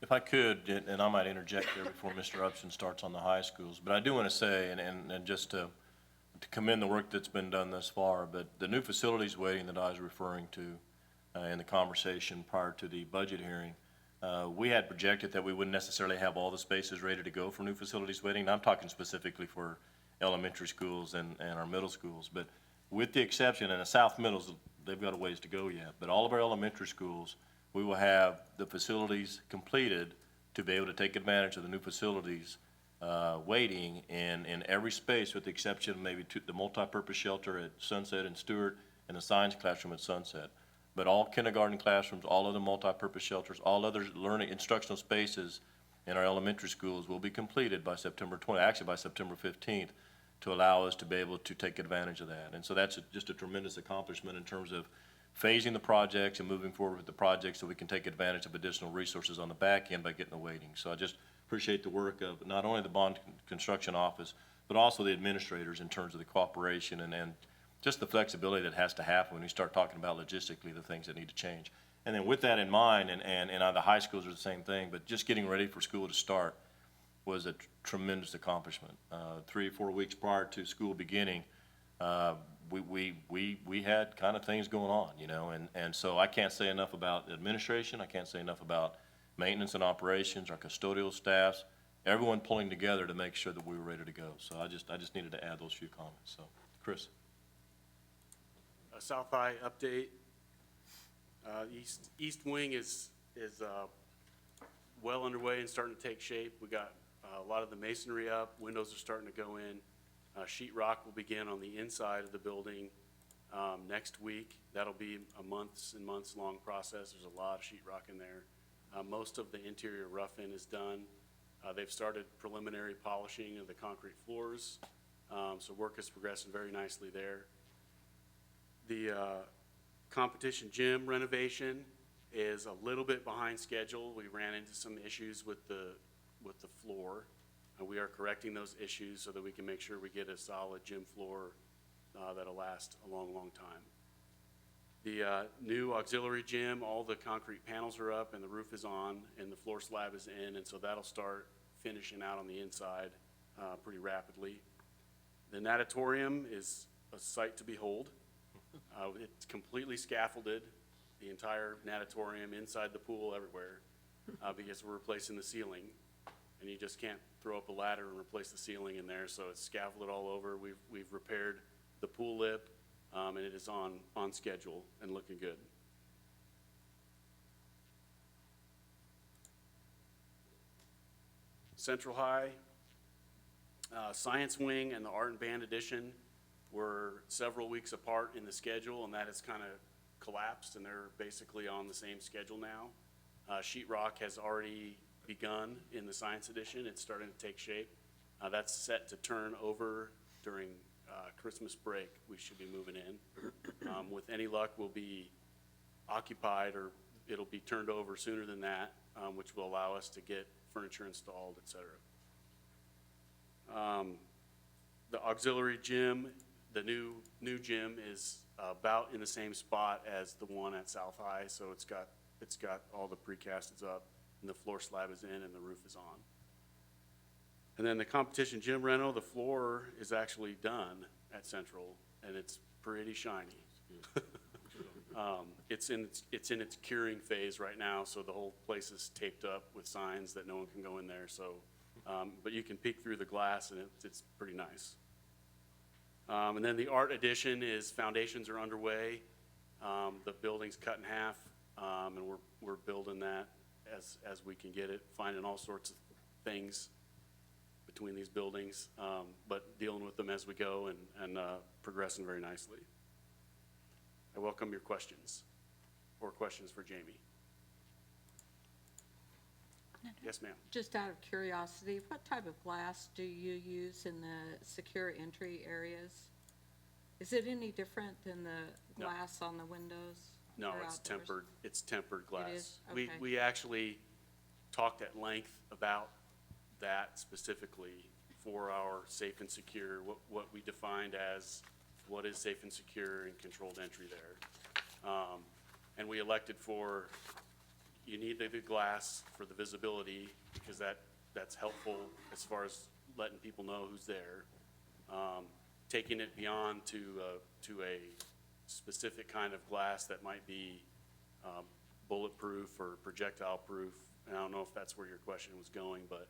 If I could, and I might interject there before Mr. Upson starts on the high schools, but I do want to say, and just to commend the work that's been done thus far, but the new facilities waiting that I was referring to in the conversation prior to the budget hearing, we had projected that we wouldn't necessarily have all the spaces ready to go for new facilities waiting. And I'm talking specifically for elementary schools and our middle schools, but with the exception, and the South Middles, they've got a ways to go yet, but all of our elementary schools, we will have the facilities completed to be able to take advantage of the new facilities waiting in every space, with the exception of maybe the multipurpose shelter at Sunset and Stewart and the science classroom at Sunset. But all kindergarten classrooms, all other multipurpose shelters, all other learning instructional spaces in our elementary schools will be completed by September 20, actually by September 15th, to allow us to be able to take advantage of that. And so that's just a tremendous accomplishment in terms of phasing the projects and moving forward with the projects so we can take advantage of additional resources on the back end by getting the waiting. So I just appreciate the work of not only the bond construction office, but also the administrators in terms of the cooperation and just the flexibility that has to happen when you start talking about logistically the things that need to change. And then with that in mind, and the high schools are the same thing, but just getting ready for school to start was a tremendous accomplishment. 3 or 4 weeks prior to school beginning, we had kind of things going on, you know, and so I can't say enough about administration. I can't say enough about maintenance and operations, our custodial staffs, everyone pulling together to make sure that we were ready to go. So I just needed to add those few comments. So, Chris. South High update. East wing is well underway and starting to take shape. We got a lot of the masonry up. Windows are starting to go in. Sheet rock will begin on the inside of the building next week. That'll be a months and months long process. There's a lot of sheet rock in there. Most of the interior rough-in is done. They've started preliminary polishing of the concrete floors. So work is progressing very nicely there. The competition gym renovation is a little bit behind schedule. We ran into some issues with the floor. We are correcting those issues so that we can make sure we get a solid gym floor that'll last a long, long time. The new auxiliary gym, all the concrete panels are up and the roof is on and the floor slab is in, and so that'll start finishing out on the inside pretty rapidly. The natatorium is a sight to behold. It's completely scaffolded, the entire natatorium, inside the pool, everywhere, because we're replacing the ceiling. And you just can't throw up a ladder and replace the ceiling in there, so it's scaffolded all over. We've repaired the pool lip, and it is on schedule and looking good. Central High, Science Wing and the Art and Band Edition were several weeks apart in the schedule, and that has kind of collapsed, and they're basically on the same schedule now. Sheet rock has already begun in the Science Edition. It's starting to take shape. That's set to turn over during Christmas break. We should be moving in. With any luck, we'll be occupied, or it'll be turned over sooner than that, which will allow us to get furniture installed, et cetera. The auxiliary gym, the new gym is about in the same spot as the one at South High, so it's got all the precast is up, and the floor slab is in, and the roof is on. And then the competition gym rental, the floor is actually done at Central, and it's pretty shiny. It's in its curing phase right now, so the whole place is taped up with signs that no one can go in there. So, but you can peek through the glass, and it's pretty nice. And then the art edition is foundations are underway. The building's cut in half, and we're building that as we can get it, finding all sorts of things between these buildings, but dealing with them as we go and progressing very nicely. I welcome your questions or questions for Jamie. Yes, ma'am. Just out of curiosity, what type of glass do you use in the secure entry areas? Is it any different than the No. glass on the windows? No, or it's outdoors? tempered, it's tempered glass. is? Okay. We actually talked at length about that specifically for our safe and secure, what we defined as what is safe and secure and controlled entry there. And we elected for, you need the glass for the visibility, because that's helpful as far as letting people know who's there. Taking it beyond to a specific kind of glass that might be bulletproof or projectile proof. And I don't know if that's where your question was going, but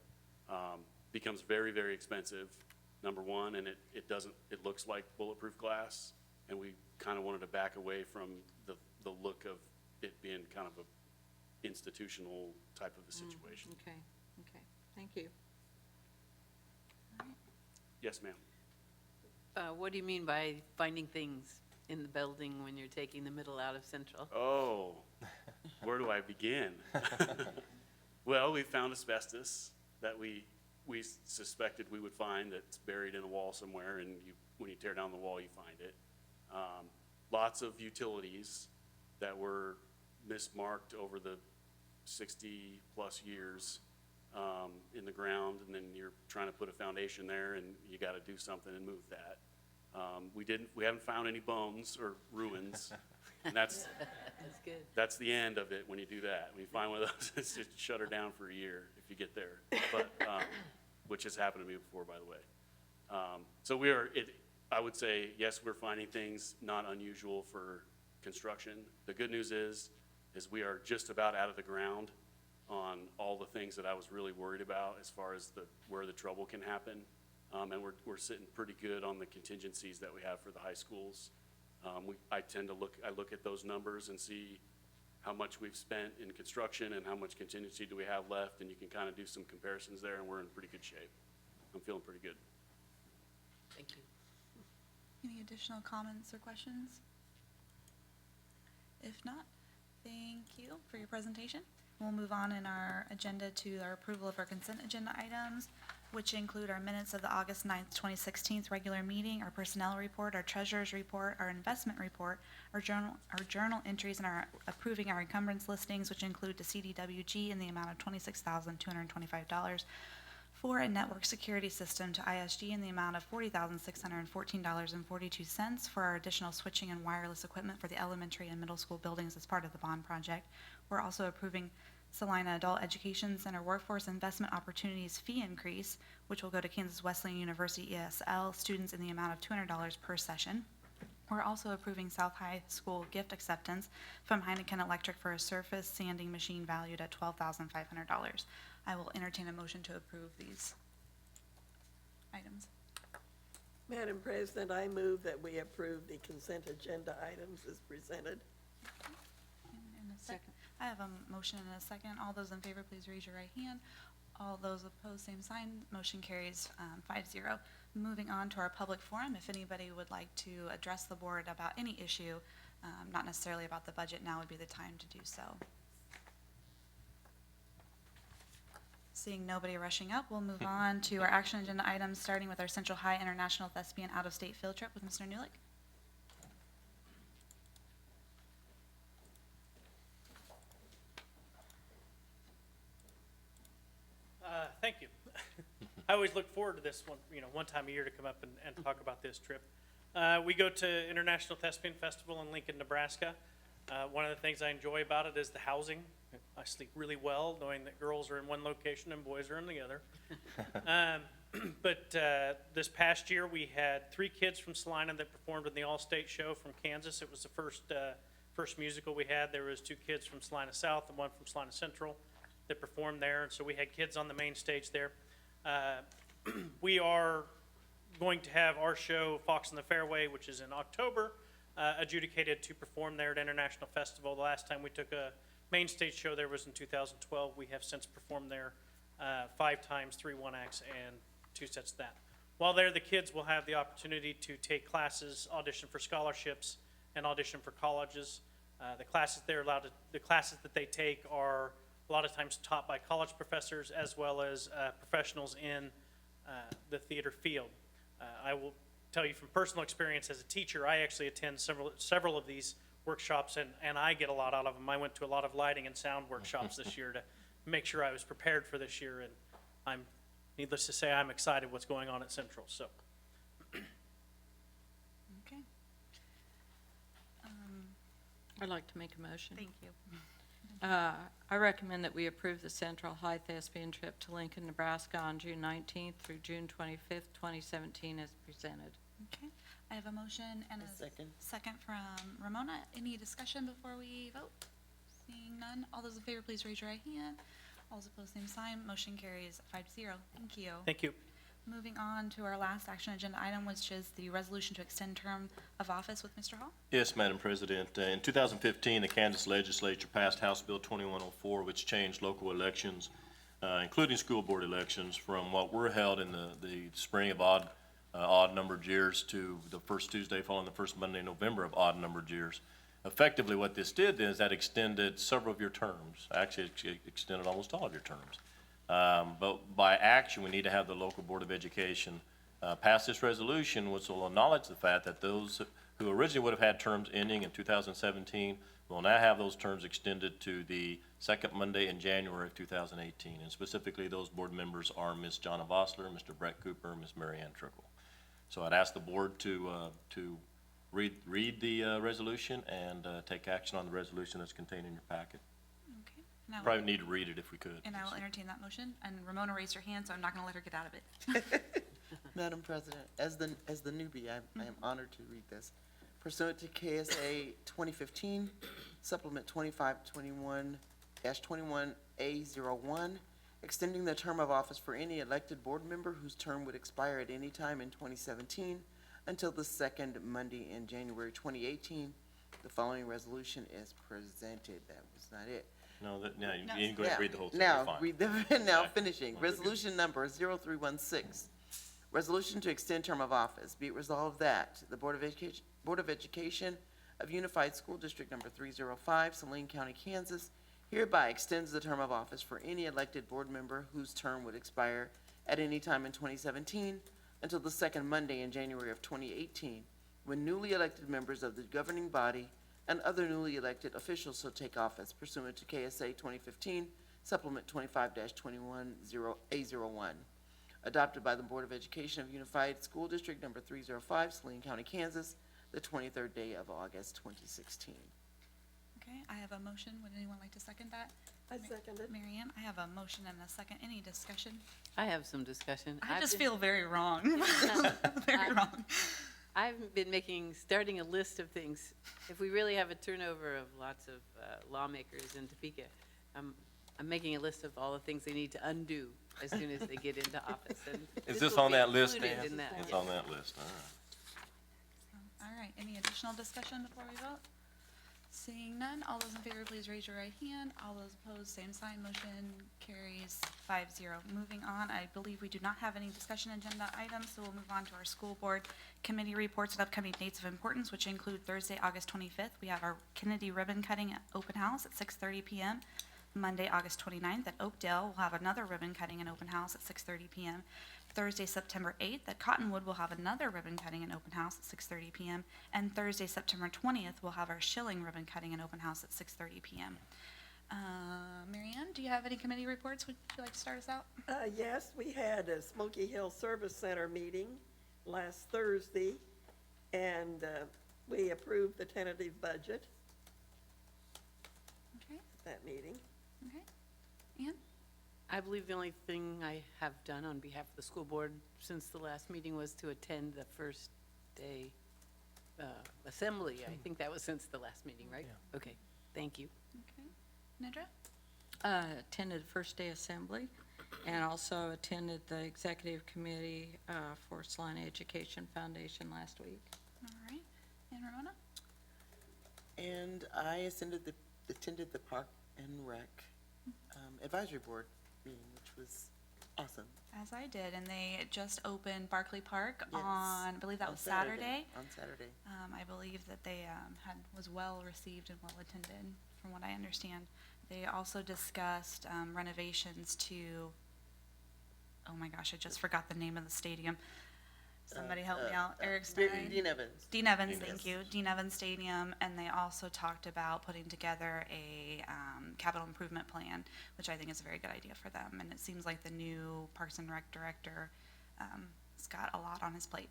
becomes very, very expensive, number one, and it looks like bulletproof glass, and we kind of wanted to back away from the look of it being kind of a institutional type of a situation. Okay, thank you. Yes, ma'am. What do you mean by finding things in the building when you're taking the middle out of Central? Oh, where do I begin? Well, we found asbestos that we suspected we would find that's buried in a wall somewhere, and when you tear down the wall, you find it. Lots of utilities that were mismarked over the 60-plus years in the ground, and then you're trying to put a foundation there, and you got to do something and move that. We haven't found any bones or ruins, and that's good. That's the end of it when you do that. When you find one of those, it's just shut her down for a year if you get there, but which has happened to me before, by the way. So I would say, yes, we're finding things not unusual for construction. The good news is we are just about out of the ground on all the things that I was really worried about as far as where the trouble can happen. And we're sitting pretty good on the contingencies that we have for the high schools. I look at those numbers and see how much we've spent in construction and how much contingency do we have left, and you can kind of do some comparisons there, and we're in pretty good shape. I'm feeling pretty good. Thank you. Any additional comments or questions? If not, thank you for your presentation. We'll move on in our agenda to our approval of our consent agenda items, which include our minutes of the August 9th, 2016 regular meeting, our personnel report, our treasurer's report, our investment report, our journal entries, and our approving our encumbrance listings, which include the CDWG in the amount of $26,225 for a network security system to ISG in the amount of $40,614.42 for our additional switching and wireless equipment for the elementary and middle school buildings as part of the bond project. We're also approving Salina Adult Education Center Workforce Investment Opportunities fee increase, which will go to Kansas Wesleyan University ESL students in the amount of $200 per session. We're also approving South High School gift acceptance from Heineken Electric for a surface sanding machine valued at $12,500. I will entertain a motion to approve these items. Madam President, I move that we approve the consent agenda items as presented. And a second. I have a motion and a second. All those in favor, please raise your right hand. All those opposed, same sign. Motion carries 5-0. Moving on to our public forum, if anybody would like to address the board about any issue, not necessarily about the budget, now would be the time to do so. Seeing nobody rushing up, we'll move on to our action agenda items, starting with our Central High International Thespian Out-of-State Field Trip with Mr. Newlick. Thank you. I always look forward to this one, one time a year to come up and talk about this trip. We go to International Thespian Festival in Lincoln, Nebraska. One of the things I enjoy about it is the housing. I sleep really well knowing that girls are in one location and boys are in the other. But this past year, we had 3 kids from Salina that performed in the All-State Show from Kansas. It was the first musical we had. There was 2 kids from Salina South and 1 from Salina Central that performed there, and so we had kids on the main stage there. We are going to have our show, Fox on the Fairway, which is in October, adjudicated to perform there at International Festival. The last time we took a main stage show there was in 2012. We have since performed there 5 times, 3 one-acts, and 2 sets of that. While there, the kids will have the opportunity to take classes, audition for scholarships, and audition for colleges. The classes that they take are a lot of times taught by college professors as well as professionals in the theater field. I will tell you from personal experience as a teacher, I actually attend several of these workshops, and I get a lot out of them. I went to a lot of lighting and sound workshops this year to make sure I was prepared for this year, and needless to say, I'm excited what's going on at Central. So, Okay. I'd like to make a motion. Thank you. I recommend that we approve the Central High Thespian trip to Lincoln, Nebraska on June 19th through June 25th, 2017 as presented. Okay. I have a motion and a Second. second from Ramona. Any discussion before we vote? Seeing none. All those in favor, please raise your right hand. All those opposed, same sign. Motion carries 5-0. Thank you. thank you. Moving on to our last action agenda item, which is the resolution to extend term of office with Mr. Hall. Yes, Madam President. In 2015, the Kansas Legislature passed House Bill 2104, which changed local elections, including school board elections, from what were held in the spring of odd-numbered years to the first Tuesday following the first Monday in November of odd-numbered years. Effectively, what this did then is that extended several of your terms. Actually, it extended almost all of your terms. But by action, we need to have the local Board of Education pass this resolution, which will acknowledge the fact that those who originally would have had terms ending in 2017 will now have those terms extended to the second Monday in January of 2018. And specifically, those board members are Ms. Jonna Vossler, Mr. Brett Cooper, and Ms. Mary Ann Trickle. So I'd ask the board to read the resolution and take action on the resolution that's contained in your packet. Okay. Now, Probably need to read it if we could. and I will entertain that motion. And Ramona raised her hand, so I'm not going to let her get out of it. Madam President, as the newbie, I am honored to read this. Pursuant to KSA 2015, Supplement 2521-21A01, extending the term of office for any elected board member whose term would expire at any time in 2017 until the second Monday in January 2018. The following resolution is presented. That was not it. No, now you No. can go ahead and read the whole thing. Now, You're fine. read now finishing. Resolution number 0316. Resolution to extend term of office. Be it resolved that the Board of Education of Unified School District Number 305, Saline County, Kansas, hereby extends the term of office for any elected board member whose term would expire at any time in 2017 until the second Monday in January of 2018, when newly elected members of the governing body and other newly elected officials shall take office pursuant to KSA 2015, Supplement 25-21A01, adopted by the Board of Education of Unified School District Number 305, Saline County, Kansas, the 23rd day of August, 2016. Okay, I have a motion. Would anyone like to second that? I second it. Mary Ann, I have a motion and a second. Any discussion? I have some discussion. I I've just been- feel very wrong. Very wrong. I've been starting a list of things. If we really have a turnover of lots of lawmakers in Topeka, I'm making a list of all the things they need to undo as soon as they get into office. And Is this will on be that list, included Dan? in that, It's yeah. on that list, all right. All right, any additional discussion before we vote? Seeing none, all those in favor, please raise your right hand. All those opposed, same sign. Motion carries 5-0. Moving on, I believe we do not have any discussion agenda items, so we'll move on to our school board committee reports and upcoming dates of importance, which include Thursday, August 25th. We have our Kennedy ribbon cutting at open house at 6:30 p.m. Monday, August 29th at Oakdale, we'll have another ribbon cutting and open house at 6:30 p.m. Thursday, September 8th at Cottonwood, we'll have another ribbon cutting and open house at 6:30 p.m. And Thursday, September 20th, we'll have our Schilling ribbon cutting and open house at 6:30 p.m. Mary Ann, do you have any committee reports? Would you like to start us out? Yes, we had a Smoky Hill Service Center meeting last Thursday, and we approved the tentative budget Okay, at that meeting. okay. Ann? I believe the only thing I have done on behalf of the school board since the last meeting was to attend the first day assembly. I think that was since the last meeting, right? Okay, thank you. Okay. Nedra? Attended first day assembly, and also attended the executive committee for Salina Education Foundation last week. All right. And Ramona? And I attended the Park and Rec Advisory Board meeting, which was awesome. As I did, and they just opened Barclay Park Yes, on, I believe that on was Saturday. On Saturday. I believe that they was well received and well attended, from what I understand. They also discussed renovations to, oh my gosh, I just forgot the name of the stadium. Somebody help me out. Eric Stein? Dean Evans. Dean Evans, Dean thank Evans. you. Dean Evans Stadium, and they also talked about putting together a capital improvement plan, which I think is a very good idea for them. And it seems like the new Parks and Rec director has got a lot on his plate.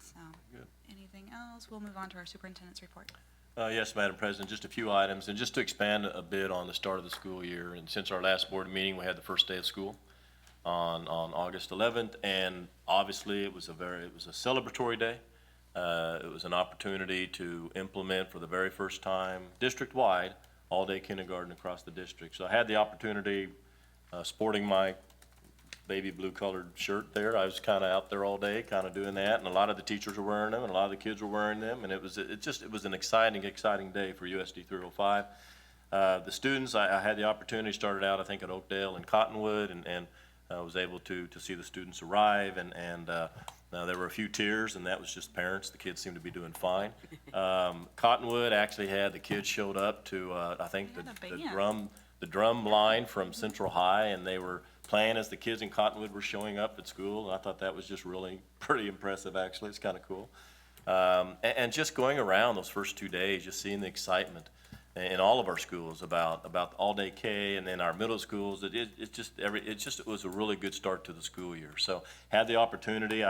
So, Good. anything else? We'll move on to our superintendent's report. Yes, Madam President, just a few items, and just to expand a bit on the start of the school year, and since our last board meeting, we had the first day of school on August 11th, and obviously, it was a celebratory day. It was an opportunity to implement for the very first time, district-wide, all-day kindergarten across the district. So I had the opportunity, sporting my baby blue colored shirt there. I was kind of out there all day, kind of doing that, and a lot of the teachers were wearing them, and a lot of the kids were wearing them, and it was an exciting day for USD 305. The students, I had the opportunity, started out, I think, at Oakdale and Cottonwood, and was able to see the students arrive, and there were a few tears, and that was just parents. The kids seemed to be doing fine. Cottonwood actually had, the kids showed up to, I think, They had a the band. drum line from Central High, and they were playing as the kids in Cottonwood were showing up at school, and I thought that was just really pretty impressive, actually. It's kind of cool. And just going around those first 2 days, just seeing the excitement in all of our schools about all-day K, and then our middle schools, it was a really good start to the school year. So had the opportunity,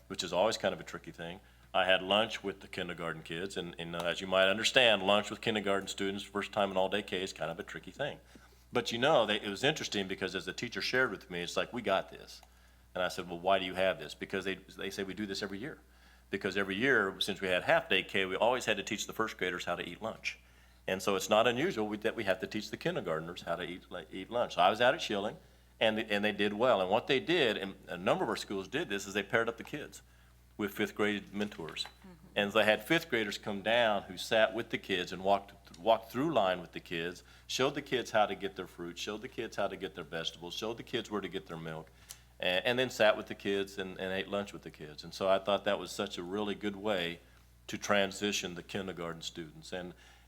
which is always kind of a tricky thing, I had lunch with the kindergarten kids, and as you might understand, lunch with kindergarten students, first time in all-day K is kind of a tricky thing. But it was interesting because as the teacher shared with me, it's like, we got this. And I said, well, why do you have this? Because they say we do this every year. Because every year, since we had half-day K, we always had to teach the first graders how to eat lunch. And so it's not unusual that we have to teach the kindergartners how to eat lunch. So I was out at Schilling, and they did well. And what they did, and a number of our schools did this, is they paired up the kids with fifth grade mentors. And they had fifth graders come down who sat with the kids and walked through line with the kids, showed the kids how to get their fruit, showed the kids how to get their vegetables, showed the kids where to get their milk, and then sat with the kids and ate lunch with the kids. And so I thought that was such a really good way to transition the kindergarten students.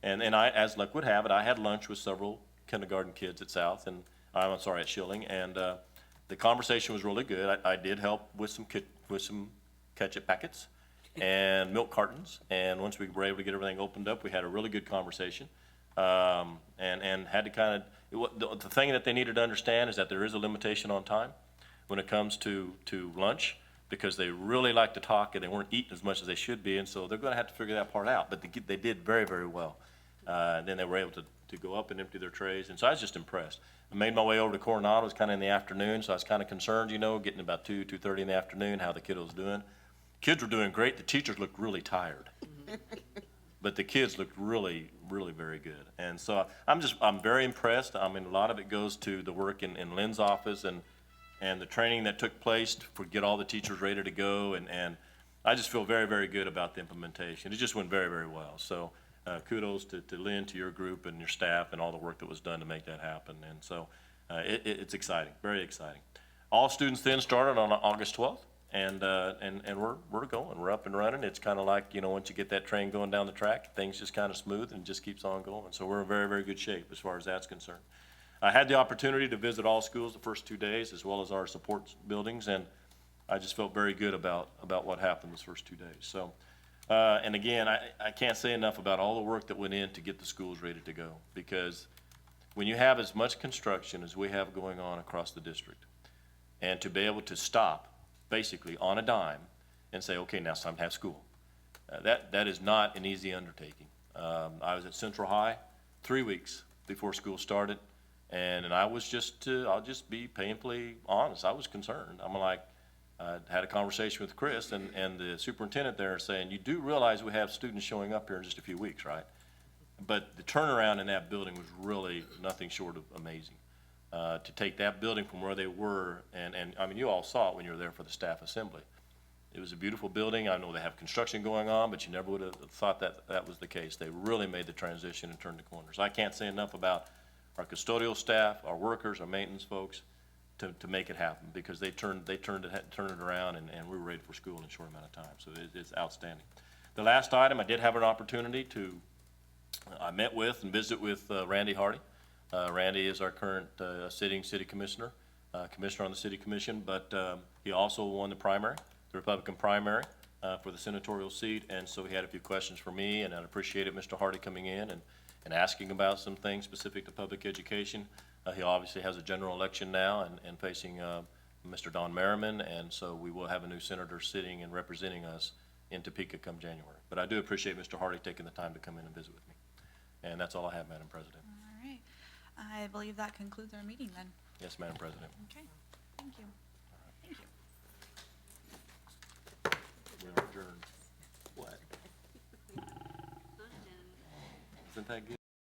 And I, as luck would have it, I had lunch with several kindergarten kids at South, and at Schilling, and the conversation was really good. I did help with some ketchup packets and milk cartons, and once we were able to get everything opened up, we had a really good conversation, and had to the thing that they needed to understand is that there is a limitation on time when it comes to lunch, because they really like to talk and they weren't eating as much as they should be, and so they're going to have to figure that part out. But they did very, very well. And then they were able to go up and empty their trays, and so I was just impressed. I made my way over to Coronado. It was kind of in the afternoon, so I was kind of concerned, getting about 2:30 in the afternoon, how the kiddos doing. Kids were doing great. The teachers looked really tired. But the kids looked really, really very good. And so I'm very impressed. I mean, a lot of it goes to the work in Lynn's office and the training that took place to get all the teachers ready to go. And I just feel very, very good about the implementation. It just went very, very well. So kudos to Lynn, to your group and your staff and all the work that was done to make that happen. And so it's exciting, very exciting. All students then started on August 12th. And we're going, we're up and running. It's kind of like, you know, once you get that train going down the track, things just kind of smooth and just keeps on going. So we're in very, very good shape as far as that's concerned. I had the opportunity to visit all schools the first 2 days, as well as our support buildings, and I just felt very good about what happened those first 2 days. So, and again, I can't say enough about all the work that went in to get the schools ready to go, because when you have as much construction as we have going on across the district, and to be able to stop basically on a dime and say, okay, now it's time to have school. That is not an easy undertaking. I was at Central High 3 weeks before school started, and I was just, I'll just be painfully honest, I was concerned. I'm like, I had a conversation with Chris and the superintendent there saying, you do realize we have students showing up here in just a few weeks, right? But the turnaround in that building was really nothing short of amazing. To take that building from where they were, and I mean, you all saw it when you were there for the staff assembly. It was a beautiful building. I know they have construction going on, but you never would have thought that was the case. They really made the transition and turned the corners. I can't say enough about our custodial staff, our workers, our maintenance folks, to make it happen, because they turned it around, and we were ready for school in a short amount of time. So it's outstanding. The last item, I did have an opportunity to, I met with and visit with Randy Hardy. Randy is our current sitting city commissioner on the city commission, but he also won the primary, the Republican primary for the senatorial seat, and so he had a few questions for me, and I appreciated Mr. Hardy coming in and asking about some things specific to public education. He obviously has a general election now and facing Mr. Don Merriman, and so we will have a new senator sitting and representing us in Topeka come January. But I do appreciate Mr. Hardy taking the time to come in and visit with me. And that's all I have, Madam President. All right. I believe that concludes our meeting then. Yes, Madam President. Okay, thank you. Thank you. We are adjourned. What? Isn't that good?